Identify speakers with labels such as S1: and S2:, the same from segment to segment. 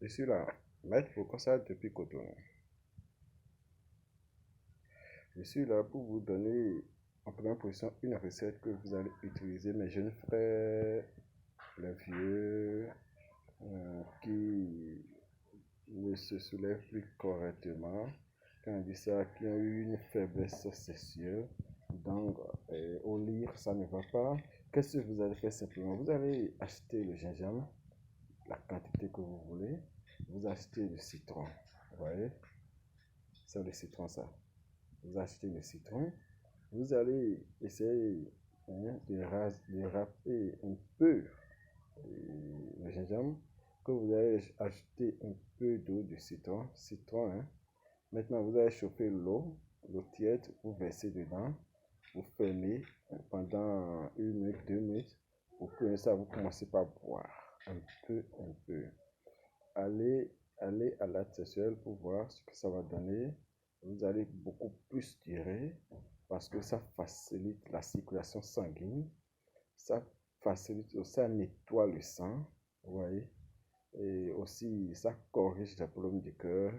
S1: Je suis là, Maître Bokossa depuis Cotonou. Je suis là pour vous donner en première position une recette que vous allez utiliser, mes jeunes frères, les vieux, qui ne se soulèvent plus correctement. Quand on dit ça, qui ont eu une faiblesse sexuelle. Donc, au lire, ça ne va pas. Qu'est-ce que vous allez faire simplement? Vous allez acheter le gingembre, la quantité que vous voulez. Vous achetez le citron. Vous voyez? C'est le citron, ça. Vous achetez le citron. Vous allez essayer de râper un peu le gingembre. Que vous allez ajouter un peu d'eau de citron. Citron, Maintenant, vous allez chauffer l'eau tiède, vous versez dedans, vous fermez pendant 1 minute, 2 minutes. Vous prenez ça, vous commencez par boire un peu. Allez à l'acte sexuel pour voir ce que ça va donner. Vous allez beaucoup plus durer parce que ça facilite la circulation sanguine. Ça facilite, ça nettoie le sang, vous voyez. Et aussi, ça corrige les problèmes du cœur.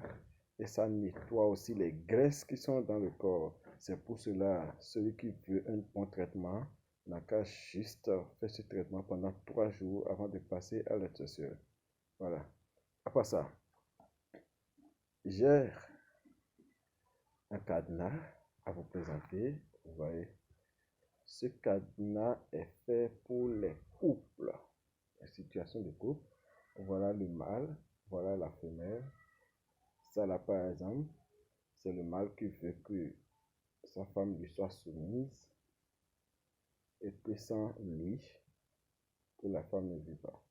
S1: Et ça nettoie aussi les graisses qui sont dans le corps. C'est pour cela, celui qui veut un bon traitement n'a qu'à juste faire ce traitement pendant 3 jours avant de passer à l'acte sexuel. Voilà. Après ça, j'ai un cadenas à vous présenter. Vous voyez, ce cadenas est fait pour les couples, les situations de couple. Voilà le mâle, voilà la femelle. Ça là, par exemple, c'est le mâle qui veut que sa femme lui soit soumise et que sans lui, que la femme ne vit pas.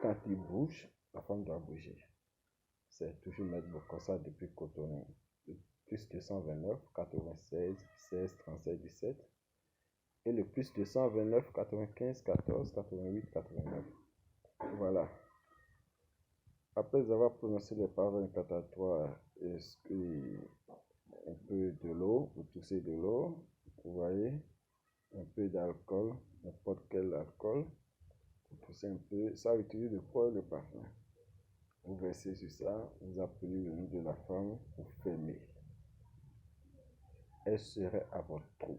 S1: Quand il bouge, la femme doit bouger. C'est toujours Maître Bokossa depuis Cotonou. Plus 229 96 16 37 17 et le plus 229 95 14 88 89. Voilà. Après avoir prononcé les paroles incantatoires, un peu de l'eau, vous toussez de l'eau, vous voyez, un peu d'alcool, n'importe quel alcool, vous toussez un peu, ça utilise le poids et le parfum. Vous versez sur ça, vous appelez le nom de la femme, vous fermez. Elle serait à votre trou.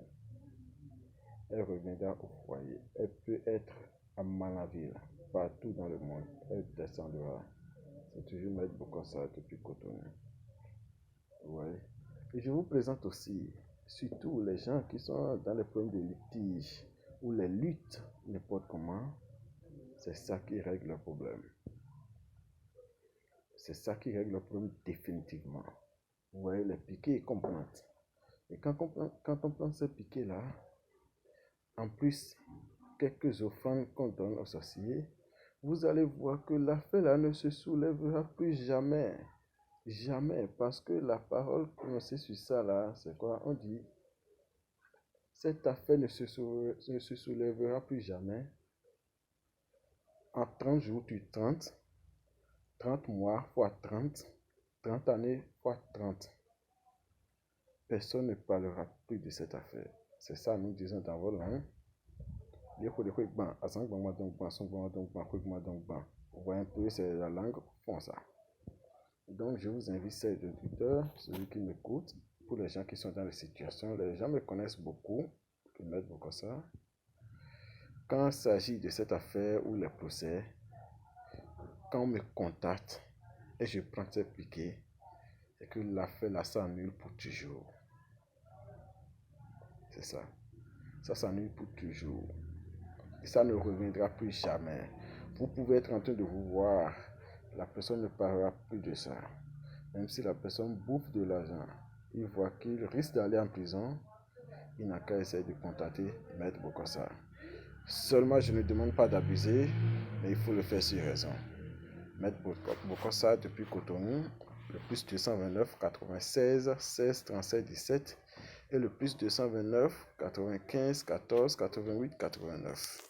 S1: Elle reviendra au foyer. Elle peut être à Manaville, partout dans le monde. Elle descendra. C'est toujours Maître Bokossa depuis Cotonou. Ouais. Et je vous présente aussi, surtout les gens qui sont dans les problèmes de litige ou les luttes, n'importe comment, c'est ça qui règle le problème. C'est ça qui règle le problème définitivement. Vous voyez, les piquets qu'on plante. Et quand on plante ces piquets-là, en plus, quelques offrandes qu'on donne aux sorciers, vous allez voir que l'affaire-là ne se soulèvera plus jamais. Jamais, parce que la parole prononcée sur ça là, c'est quoi? On dit, cette affaire ne se soulèvera plus jamais. En 30 jours, tu 30 mois fois 30 années fois 30. Personne ne parlera plus de cette affaire. C'est ça, nous disons dans vos langues. Vous voyez un peu, c'est la langue font ça. Donc, je vous invite, ces auditeurs, celui qui m'écoute, pour les gens qui sont dans les situations, les gens me connaissent beaucoup, que Maître Bokossa. Quand il s'agit de cette affaire ou les procès, quand on me contacte et je prends ces piquets, c'est que l'affaire là s'annule pour toujours. C'est ça. Ça s'annule pour toujours. Et ça ne reviendra plus jamais. Vous pouvez être en train de vous voir, la personne ne parlera plus de ça. Même si la personne bouffe de l'argent, il voit qu'il risque d'aller en prison, il n'a qu'à essayer de contacter Maître Bokossa. Seulement, je ne demande pas d'abuser, mais il faut le faire sur raison. Maître Bokossa depuis Cotonou, le plus 229 96 16 37 17 et le plus 229 95 14 88 89.